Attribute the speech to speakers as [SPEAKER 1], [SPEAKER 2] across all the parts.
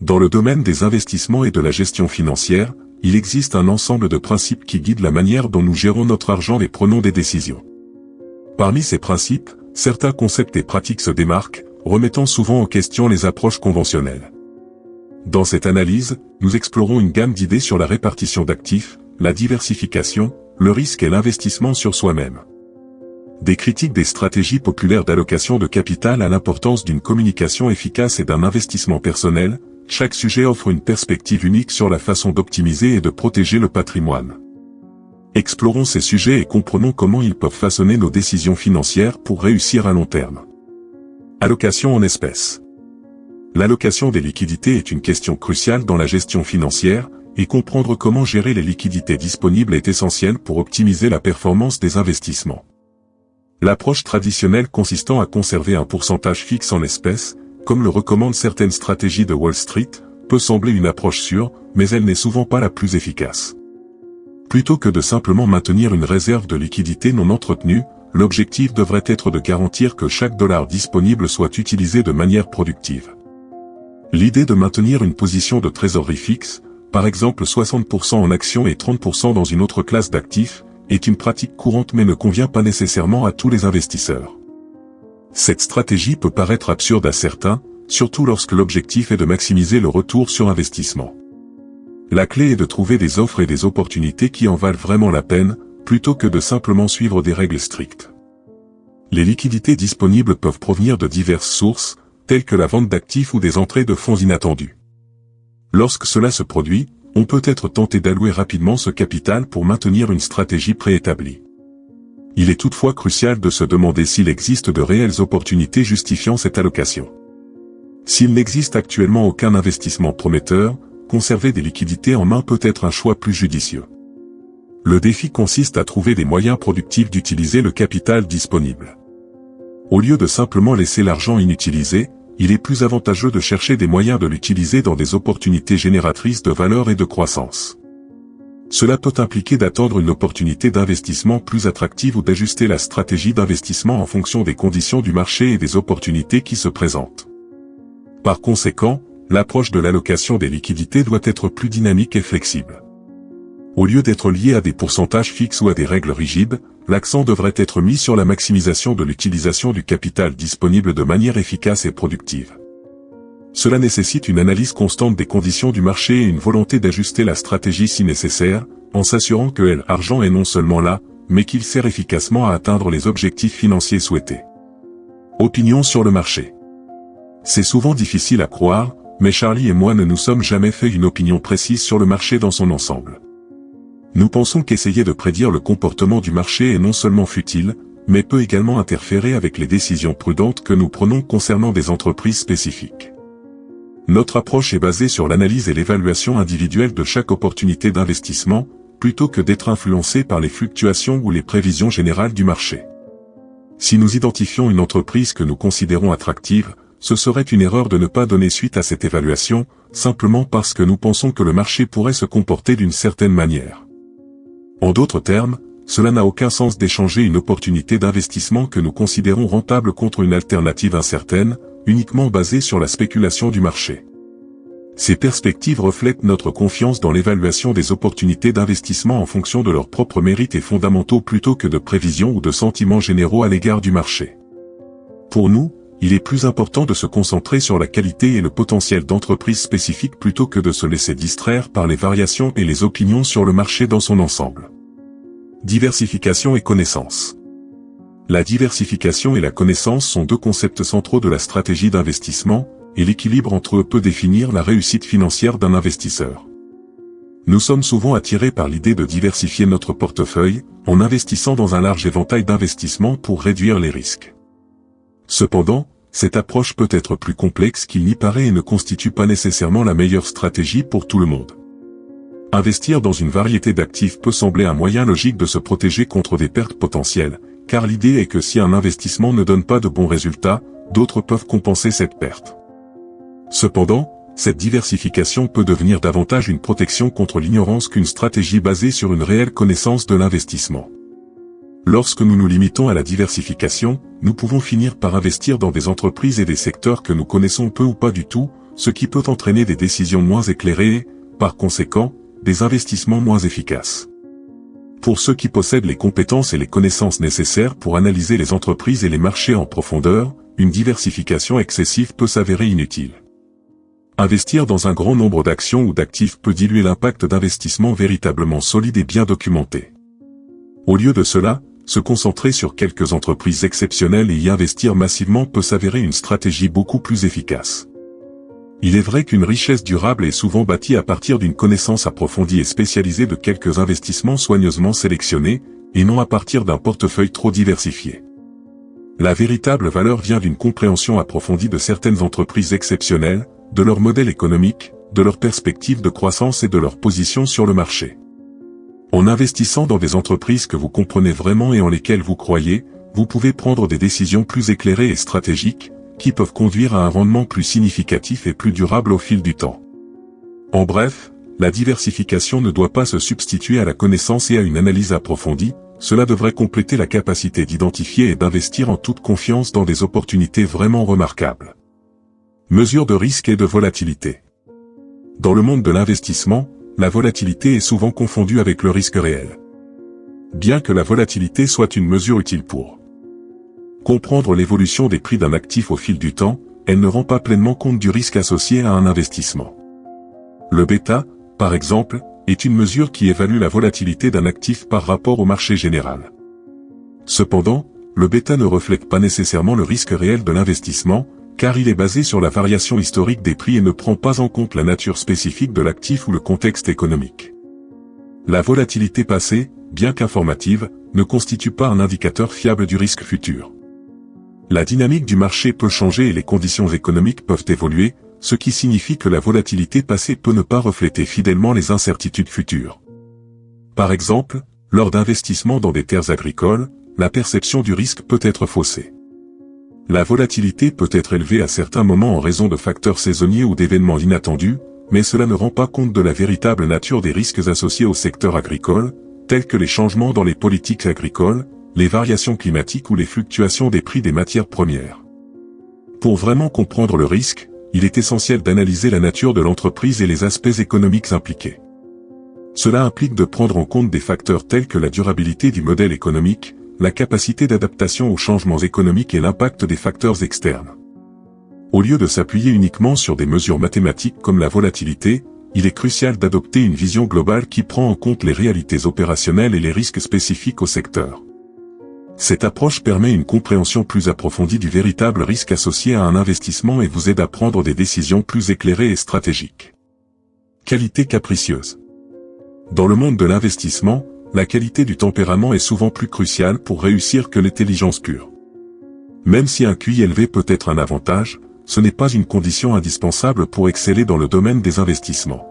[SPEAKER 1] Dans le domaine des investissements et de la gestion financière, il existe un ensemble de principes qui guident la manière dont nous gérons notre argent et prenons des décisions. Parmi ces principes, certains concepts et pratiques se démarquent, remettant souvent en question les approches conventionnelles. Dans cette analyse, nous explorons une gamme d'idées sur la répartition d'actifs, la diversification, le risque et l'investissement sur soi-même. Des critiques des stratégies populaires d'allocation de capital à l'importance d'une communication efficace et d'un investissement personnel, chaque sujet offre une perspective unique sur la façon d'optimiser et de protéger le patrimoine. Explorons ces sujets et comprenons comment ils peuvent façonner nos décisions financières pour réussir à long terme. Allocation en espèces. L'allocation des liquidités est une question cruciale dans la gestion financière, et comprendre comment gérer les liquidités disponibles est essentiel pour optimiser la performance des investissements. L'approche traditionnelle consistant à conserver un pourcentage fixe en espèces, comme le recommandent certaines stratégies de Wall Street, peut sembler une approche sûre, mais elle n'est souvent pas la plus efficace. Plutôt que de simplement maintenir une réserve de liquidité non entretenue, l'objectif devrait être de garantir que chaque dollar disponible soit utilisé de manière productive. L'idée de maintenir une position de trésorerie fixe, par exemple 60% en actions et 30% dans une autre classe d'actifs, est une pratique courante mais ne convient pas nécessairement à tous les investisseurs. Cette stratégie peut paraître absurde à certains, surtout lorsque l'objectif est de maximiser le retour sur investissement. La clé est de trouver des offres et des opportunités qui en valent vraiment la peine, plutôt que de simplement suivre des règles strictes. Les liquidités disponibles peuvent provenir de diverses sources, telles que la vente d'actifs ou des entrées de fonds inattendus. Lorsque cela se produit, on peut être tenté d'allouer rapidement ce capital pour maintenir une stratégie préétablie. Il est toutefois crucial de se demander s'il existe de réelles opportunités justifiant cette allocation. S'il n'existe actuellement aucun investissement prometteur, conserver des liquidités en main peut être un choix plus judicieux. Le défi consiste à trouver des moyens productifs d'utiliser le capital disponible. Au lieu de simplement laisser l'argent inutilisé, il est plus avantageux de chercher des moyens de l'utiliser dans des opportunités génératrices de valeur et de croissance. Cela peut impliquer d'attendre une opportunité d'investissement plus attractive ou d'ajuster la stratégie d'investissement en fonction des conditions du marché et des opportunités qui se présentent. Par conséquent, l'approche de l'allocation des liquidités doit être plus dynamique et flexible. Au lieu d'être lié à des pourcentages fixes ou à des règles rigides, l'accent devrait être mis sur la maximisation de l'utilisation du capital disponible de manière efficace et productive. Cela nécessite une analyse constante des conditions du marché et une volonté d'ajuster la stratégie si nécessaire, en s'assurant que l'argent est non seulement là, mais qu'il sert efficacement à atteindre les objectifs financiers souhaités. Opinion sur le marché. C'est souvent difficile à croire, mais Charlie et moi ne nous sommes jamais fait une opinion précise sur le marché dans son ensemble. Nous pensons qu'essayer de prédire le comportement du marché est non seulement futile, mais peut également interférer avec les décisions prudentes que nous prenons concernant des entreprises spécifiques. Notre approche est basée sur l'analyse et l'évaluation individuelle de chaque opportunité d'investissement, plutôt que d'être influencée par les fluctuations ou les prévisions générales du marché. Si nous identifions une entreprise que nous considérons attractive, ce serait une erreur de ne pas donner suite à cette évaluation, simplement parce que nous pensons que le marché pourrait se comporter d'une certaine manière. En d'autres termes, cela n'a aucun sens d'échanger une opportunité d'investissement que nous considérons rentable contre une alternative incertaine, uniquement basée sur la spéculation du marché. Ces perspectives reflètent notre confiance dans l'évaluation des opportunités d'investissement en fonction de leurs propres mérites et fondamentaux plutôt que de prévisions ou de sentiments généraux à l'égard du marché. Pour nous, il est plus important de se concentrer sur la qualité et le potentiel d'entreprises spécifiques plutôt que de se laisser distraire par les variations et les opinions sur le marché dans son ensemble. Diversification et connaissance. La diversification et la connaissance sont deux concepts centraux de la stratégie d'investissement, et l'équilibre entre eux peut définir la réussite financière d'un investisseur. Nous sommes souvent attirés par l'idée de diversifier notre portefeuille, en investissant dans un large éventail d'investissements pour réduire les risques. Cependant, cette approche peut être plus complexe qu'il n'y paraît et ne constitue pas nécessairement la meilleure stratégie pour tout le monde. Investir dans une variété d'actifs peut sembler un moyen logique de se protéger contre des pertes potentielles, car l'idée est que si un investissement ne donne pas de bons résultats, d'autres peuvent compenser cette perte. Cependant, cette diversification peut devenir davantage une protection contre l'ignorance qu'une stratégie basée sur une réelle connaissance de l'investissement. Lorsque nous nous limitons à la diversification, nous pouvons finir par investir dans des entreprises et des secteurs que nous connaissons peu ou pas du tout, ce qui peut entraîner des décisions moins éclairées et, par conséquent, des investissements moins efficaces. Pour ceux qui possèdent les compétences et les connaissances nécessaires pour analyser les entreprises et les marchés en profondeur, une diversification excessive peut s'avérer inutile. Investir dans un grand nombre d'actions ou d'actifs peut diluer l'impact d'investissements véritablement solides et bien documentés. Au lieu de cela, se concentrer sur quelques entreprises exceptionnelles et y investir massivement peut s'avérer une stratégie beaucoup plus efficace. Il est vrai qu'une richesse durable est souvent bâtie à partir d'une connaissance approfondie et spécialisée de quelques investissements soigneusement sélectionnés, et non à partir d'un portefeuille trop diversifié. La véritable valeur vient d'une compréhension approfondie de certaines entreprises exceptionnelles, de leur modèle économique, de leurs perspectives de croissance et de leur position sur le marché. En investissant dans des entreprises que vous comprenez vraiment et en lesquelles vous croyez, vous pouvez prendre des décisions plus éclairées et stratégiques, qui peuvent conduire à un rendement plus significatif et plus durable au fil du temps. En bref, la diversification ne doit pas se substituer à la connaissance et à une analyse approfondie, cela devrait compléter la capacité d'identifier et d'investir en toute confiance dans des opportunités vraiment remarquables. Mesure de risque et de volatilité. Dans le monde de l'investissement, la volatilité est souvent confondue avec le risque réel. Bien que la volatilité soit une mesure utile pour comprendre l'évolution des prix d'un actif au fil du temps, elle ne rend pas pleinement compte du risque associé à un investissement. Le bêta, par exemple, est une mesure qui évalue la volatilité d'un actif par rapport au marché général. Cependant, le bêta ne reflète pas nécessairement le risque réel de l'investissement, car il est basé sur la variation historique des prix et ne prend pas en compte la nature spécifique de l'actif ou le contexte économique. La volatilité passée, bien qu'informative, ne constitue pas un indicateur fiable du risque futur. La dynamique du marché peut changer et les conditions économiques peuvent évoluer, ce qui signifie que la volatilité passée peut ne pas refléter fidèlement les incertitudes futures. Par exemple, lors d'investissements dans des terres agricoles, la perception du risque peut être faussée. La volatilité peut être élevée à certains moments en raison de facteurs saisonniers ou d'événements inattendus, mais cela ne rend pas compte de la véritable nature des risques associés au secteur agricole, tels que les changements dans les politiques agricoles, les variations climatiques ou les fluctuations des prix des matières premières. Pour vraiment comprendre le risque, il est essentiel d'analyser la nature de l'entreprise et les aspects économiques impliqués. Cela implique de prendre en compte des facteurs tels que la durabilité du modèle économique, la capacité d'adaptation aux changements économiques et l'impact des facteurs externes. Au lieu de s'appuyer uniquement sur des mesures mathématiques comme la volatilité, il est crucial d'adopter une vision globale qui prend en compte les réalités opérationnelles et les risques spécifiques au secteur. Cette approche permet une compréhension plus approfondie du véritable risque associé à un investissement et vous aide à prendre des décisions plus éclairées et stratégiques. Qualité capricieuse. Dans le monde de l'investissement, la qualité du tempérament est souvent plus cruciale pour réussir que l'intelligence pure. Même si un QI élevé peut être un avantage, ce n'est pas une condition indispensable pour exceller dans le domaine des investissements.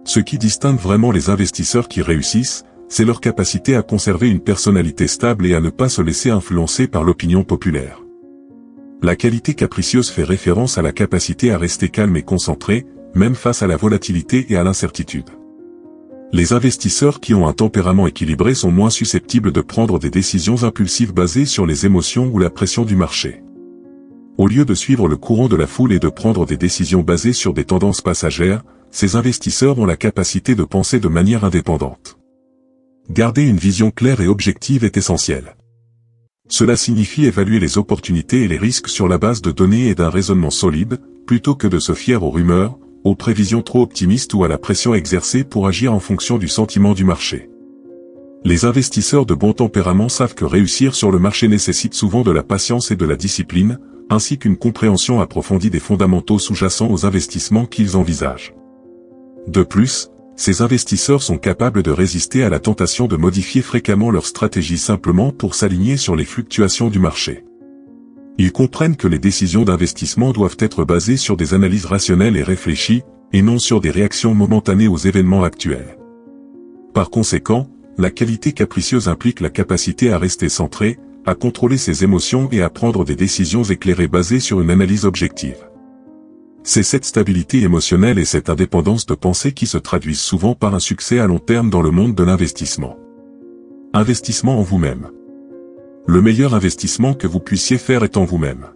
[SPEAKER 1] Ce qui distingue vraiment les investisseurs qui réussissent, c'est leur capacité à conserver une personnalité stable et à ne pas se laisser influencer par l'opinion populaire. La qualité capricieuse fait référence à la capacité à rester calme et concentré, même face à la volatilité et à l'incertitude. Les investisseurs qui ont un tempérament équilibré sont moins susceptibles de prendre des décisions impulsives basées sur les émotions ou la pression du marché. Au lieu de suivre le courant de la foule et de prendre des décisions basées sur des tendances passagères, ces investisseurs ont la capacité de penser de manière indépendante. Garder une vision claire et objective est essentiel. Cela signifie évaluer les opportunités et les risques sur la base de données et d'un raisonnement solide, plutôt que de se fier aux rumeurs, aux prévisions trop optimistes ou à la pression exercée pour agir en fonction du sentiment du marché. Les investisseurs de bon tempérament savent que réussir sur le marché nécessite souvent de la patience et de la discipline, ainsi qu'une compréhension approfondie des fondamentaux sous-jacents aux investissements qu'ils envisagent. De plus, ces investisseurs sont capables de résister à la tentation de modifier fréquemment leur stratégie simplement pour s'aligner sur les fluctuations du marché. Ils comprennent que les décisions d'investissement doivent être basées sur des analyses rationnelles et réfléchies, et non sur des réactions momentanées aux événements actuels. Par conséquent, la qualité capricieuse implique la capacité à rester centré, à contrôler ses émotions et à prendre des décisions éclairées basées sur une analyse objective. C'est cette stabilité émotionnelle et cette indépendance de pensée qui se traduisent souvent par un succès à long terme dans le monde de l'investissement. Investissement en vous-même. Le meilleur investissement que vous puissiez faire est en vous-même.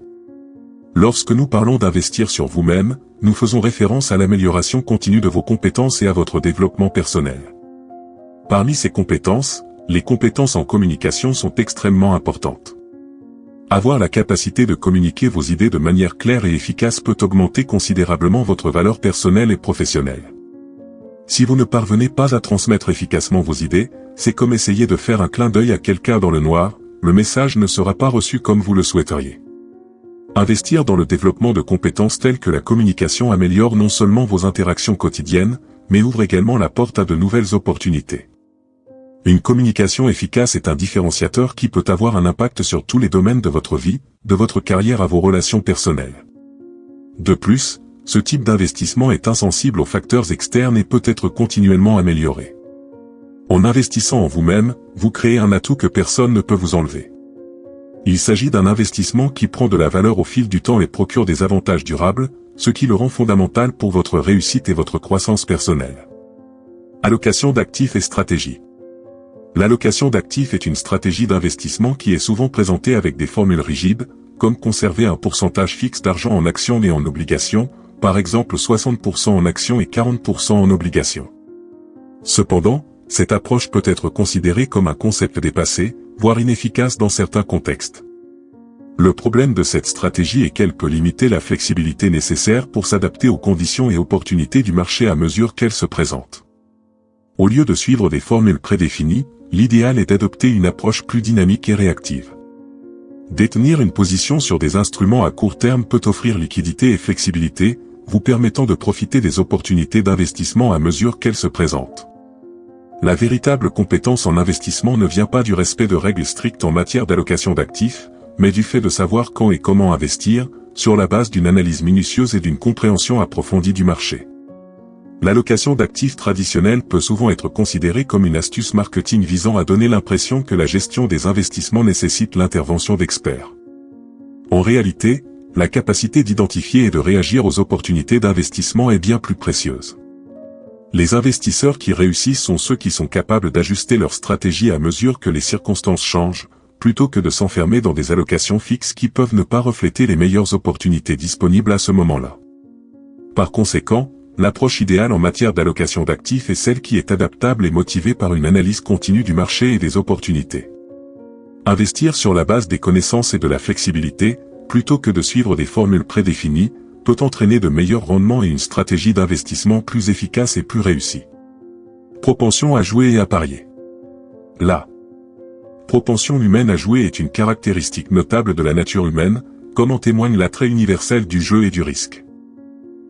[SPEAKER 1] Lorsque nous parlons d'investir sur vous-même, nous faisons référence à l'amélioration continue de vos compétences et à votre développement personnel. Parmi ces compétences, les compétences en communication sont extrêmement importantes. Avoir la capacité de communiquer vos idées de manière claire et efficace peut augmenter considérablement votre valeur personnelle et professionnelle. Si vous ne parvenez pas à transmettre efficacement vos idées, c'est comme essayer de faire un clin d'œil à quelqu'un dans le noir, le message ne sera pas reçu comme vous le souhaiteriez. Investir dans le développement de compétences telles que la communication améliore non seulement vos interactions quotidiennes, mais ouvre également la porte à de nouvelles opportunités. Une communication efficace est un différenciateur qui peut avoir un impact sur tous les domaines de votre vie, de votre carrière à vos relations personnelles. De plus, ce type d'investissement est insensible aux facteurs externes et peut être continuellement amélioré. En investissant en vous-même, vous créez un atout que personne ne peut vous enlever. Il s'agit d'un investissement qui prend de la valeur au fil du temps et procure des avantages durables, ce qui le rend fondamental pour votre réussite et votre croissance personnelle. Allocation d'actifs et stratégie. L'allocation d'actifs est une stratégie d'investissement qui est souvent présentée avec des formules rigides, comme conserver un pourcentage fixe d'argent en actions et en obligations, par exemple 60% en actions et 40% en obligations. Cependant, cette approche peut être considérée comme un concept dépassé, voire inefficace dans certains contextes. Le problème de cette stratégie est qu'elle peut limiter la flexibilité nécessaire pour s'adapter aux conditions et opportunités du marché à mesure qu'elles se présentent. Au lieu de suivre des formules prédéfinies, l'idéal est d'adopter une approche plus dynamique et réactive. Détenir une position sur des instruments à court terme peut offrir liquidité et flexibilité, vous permettant de profiter des opportunités d'investissement à mesure qu'elles se présentent. La véritable compétence en investissement ne vient pas du respect de règles strictes en matière d'allocation d'actifs, mais du fait de savoir quand et comment investir, sur la base d'une analyse minutieuse et d'une compréhension approfondie du marché. L'allocation d'actifs traditionnelle peut souvent être considérée comme une astuce marketing visant à donner l'impression que la gestion des investissements nécessite l'intervention d'experts. En réalité, la capacité d'identifier et de réagir aux opportunités d'investissement est bien plus précieuse. Les investisseurs qui réussissent sont ceux qui sont capables d'ajuster leur stratégie à mesure que les circonstances changent, plutôt que de s'enfermer dans des allocations fixes qui peuvent ne pas refléter les meilleures opportunités disponibles à ce moment-là. Par conséquent, l'approche idéale en matière d'allocation d'actifs est celle qui est adaptable et motivée par une analyse continue du marché et des opportunités. Investir sur la base des connaissances et de la flexibilité, plutôt que de suivre des formules prédéfinies, peut entraîner de meilleurs rendements et une stratégie d'investissement plus efficace et plus réussie. Propension à jouer et à parier. La propension humaine à jouer est une caractéristique notable de la nature humaine, comme en témoigne l'attrait universel du jeu et du risque.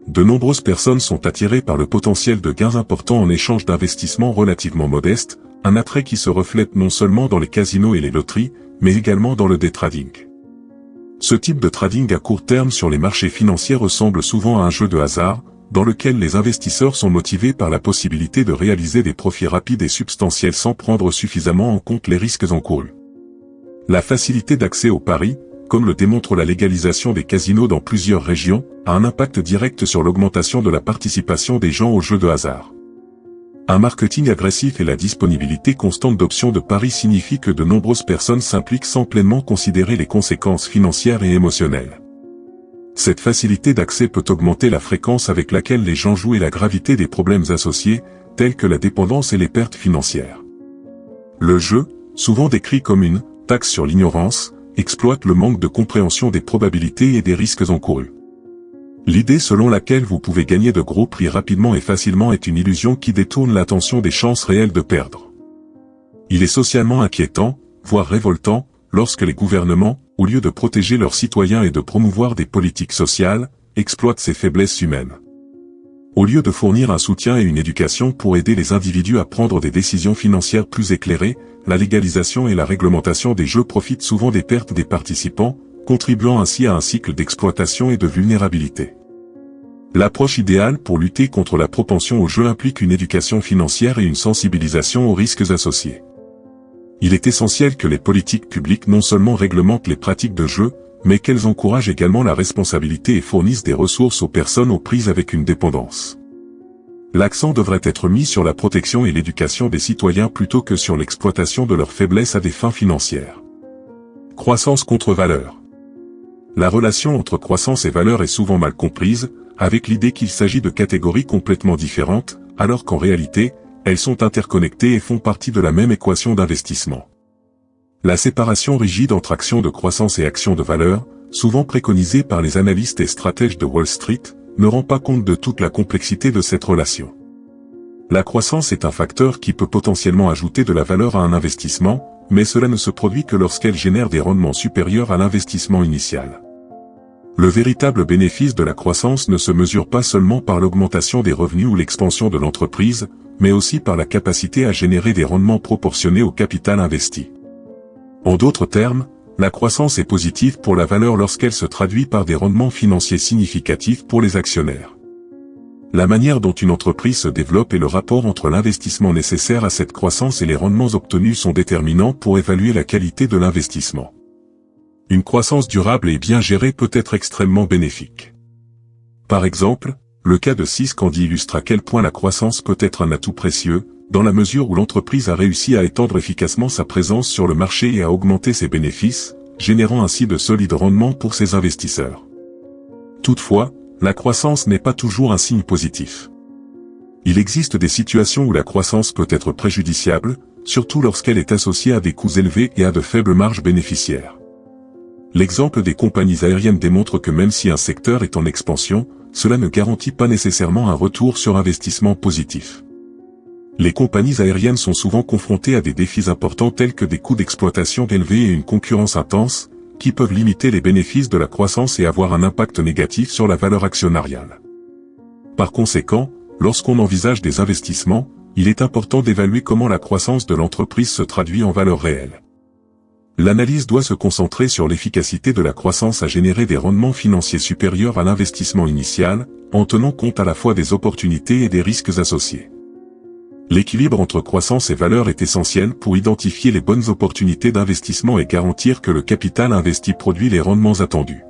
[SPEAKER 1] De nombreuses personnes sont attirées par le potentiel de gains importants en échange d'investissements relativement modestes, un attrait qui se reflète non seulement dans les casinos et les loteries, mais également dans le day trading. Ce type de trading à court terme sur les marchés financiers ressemble souvent à un jeu de hasard, dans lequel les investisseurs sont motivés par la possibilité de réaliser des profits rapides et substantiels sans prendre suffisamment en compte les risques encourus. La facilité d'accès aux paris, comme le démontre la légalisation des casinos dans plusieurs régions, a un impact direct sur l'augmentation de la participation des gens aux jeux de hasard. Un marketing agressif et la disponibilité constante d'options de paris signifient que de nombreuses personnes s'impliquent sans pleinement considérer les conséquences financières et émotionnelles. Cette facilité d'accès peut augmenter la fréquence avec laquelle les gens jouent et la gravité des problèmes associés, tels que la dépendance et les pertes financières. Le jeu, souvent décrit comme une « taxe sur l'ignorance », exploite le manque de compréhension des probabilités et des risques encourus. L'idée selon laquelle vous pouvez gagner de gros prix rapidement et facilement est une illusion qui détourne l'attention des chances réelles de perdre. Il est socialement inquiétant, voire révoltant, lorsque les gouvernements, au lieu de protéger leurs citoyens et de promouvoir des politiques sociales, exploitent ces faiblesses humaines. Au lieu de fournir un soutien et une éducation pour aider les individus à prendre des décisions financières plus éclairées, la légalisation et la réglementation des jeux profitent souvent des pertes des participants, contribuant ainsi à un cycle d'exploitation et de vulnérabilité. L'approche idéale pour lutter contre la propension au jeu implique une éducation financière et une sensibilisation aux risques associés. Il est essentiel que les politiques publiques non seulement réglementent les pratiques de jeu, mais qu'elles encouragent également la responsabilité et fournissent des ressources aux personnes aux prises avec une dépendance. L'accent devrait être mis sur la protection et l'éducation des citoyens plutôt que sur l'exploitation de leurs faiblesses à des fins financières. Croissance contre valeur. La relation entre croissance et valeur est souvent mal comprise, avec l'idée qu'il s'agit de catégories complètement différentes, alors qu'en réalité, elles sont interconnectées et font partie de la même équation d'investissement. La séparation rigide entre actions de croissance et actions de valeur, souvent préconisée par les analystes et stratèges de Wall Street, ne rend pas compte de toute la complexité de cette relation. La croissance est un facteur qui peut potentiellement ajouter de la valeur à un investissement, mais cela ne se produit que lorsqu'elle génère des rendements supérieurs à l'investissement initial. Le véritable bénéfice de la croissance ne se mesure pas seulement par l'augmentation des revenus ou l'expansion de l'entreprise, mais aussi par la capacité à générer des rendements proportionnés au capital investi. En d'autres termes, la croissance est positive pour la valeur lorsqu'elle se traduit par des rendements financiers significatifs pour les actionnaires. La manière dont une entreprise se développe et le rapport entre l'investissement nécessaire à cette croissance et les rendements obtenus sont déterminants pour évaluer la qualité de l'investissement. Une croissance durable et bien gérée peut être extrêmement bénéfique. Par exemple, le cas de Syscandy illustre à quel point la croissance peut être un atout précieux, dans la mesure où l'entreprise a réussi à étendre efficacement sa présence sur le marché et à augmenter ses bénéfices, générant ainsi de solides rendements pour ses investisseurs. Toutefois, la croissance n'est pas toujours un signe positif. Il existe des situations où la croissance peut être préjudiciable, surtout lorsqu'elle est associée à des coûts élevés et à de faibles marges bénéficiaires. L'exemple des compagnies aériennes démontre que même si un secteur est en expansion, cela ne garantit pas nécessairement un retour sur investissement positif. Les compagnies aériennes sont souvent confrontées à des défis importants tels que des coûts d'exploitation élevés et une concurrence intense, qui peuvent limiter les bénéfices de la croissance et avoir un impact négatif sur la valeur actionnariale. Par conséquent, lorsqu'on envisage des investissements, il est important d'évaluer comment la croissance de l'entreprise se traduit en valeur réelle. L'analyse doit se concentrer sur l'efficacité de la croissance à générer des rendements financiers supérieurs à l'investissement initial, en tenant compte à la fois des opportunités et des risques associés. L'équilibre entre croissance et valeur est essentiel pour identifier les bonnes opportunités d'investissement et garantir que le capital investi produit les rendements attendus.